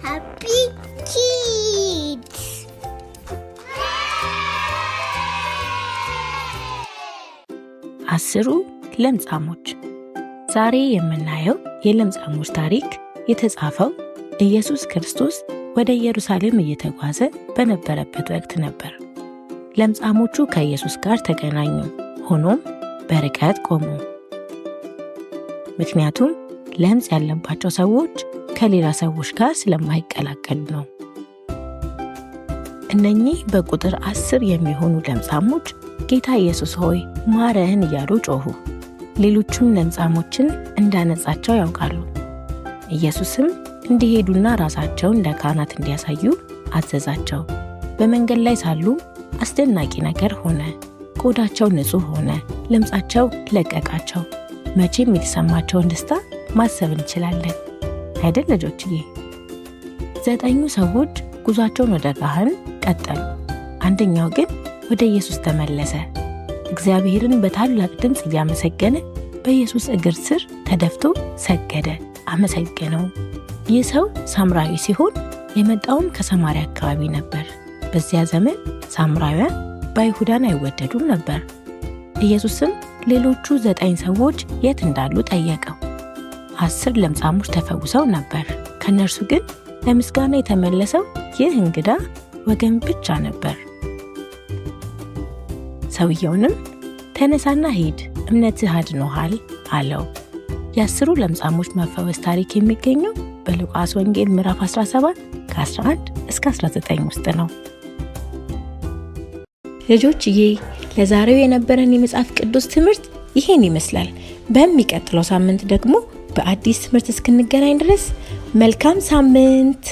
Happy Kids! አስሩ ለምጻሞች። ዛሬ የምናየው የለምጻሞች ታሪክ የተጻፈው ኢየሱስ ክርስቶስ ወደ ኢየሩሳሌም እየተጓዘ በነበረበት ወቅት ነበር። ለምጻሞቹ ከኢየሱስ ጋር ተገናኙ፣ ሆኖም በርቀት ቆሙ። ምክንያቱም ለምጽ ያለባቸው ሰዎች ከሌላ ሰዎች ጋር ስለማይቀላቀሉ ነው። እነኚህ በቁጥር 10 የሚሆኑ ለምጻሞች ጌታ ኢየሱስ ሆይ ማረን እያሉ ጮኹ። ሌሎቹም ለምጻሞችን እንዳነጻቸው ያውቃሉ። ኢየሱስም እንዲሄዱና ራሳቸውን ለካህናት እንዲያሳዩ አዘዛቸው። በመንገድ ላይ ሳሉ አስደናቂ ነገር ሆነ። ቆዳቸው ንጹሕ ሆነ፣ ለምጻቸው ለቀቃቸው። መቼም የተሰማቸውን ደስታ ማሰብ እንችላለን አይደል ልጆችዬ? 9 ሰዎች ጉዟቸውን ወደ ካህን ቀጠሉ። አንደኛው ግን ወደ ኢየሱስ ተመለሰ። እግዚአብሔርን በታላቅ ድምፅ እያመሰገነ በኢየሱስ እግር ስር ተደፍቶ ሰገደ፣ አመሰገነው። ይህ ሰው ሳምራዊ ሲሆን የመጣውም ከሰማርያ አካባቢ ነበር። በዚያ ዘመን ሳምራውያን በአይሁዳን አይወደዱም ነበር። ኢየሱስም ሌሎቹ 9 ሰዎች የት እንዳሉ ጠየቀው። 10 ለምጻሞች ተፈውሰው ነበር። ከነርሱ ግን ለምስጋና የተመለሰው ይህ እንግዳ ወገን ብቻ ነበር። ሰውየውንም ተነሳና ሂድ፣ እምነትህ አድኖሃል አለው። የ10ሩ ለምጻሞች መፈወስ ታሪክ የሚገኘው በሉቃስ ወንጌል ምዕራፍ 17 ከ11 እስከ 19 ውስጥ ነው። ልጆችዬ ለዛሬው የነበረን የመጽሐፍ ቅዱስ ትምህርት ይሄን ይመስላል። በሚቀጥለው ሳምንት ደግሞ በአዲስ ትምህርት እስክንገናኝ ድረስ መልካም ሳምንት።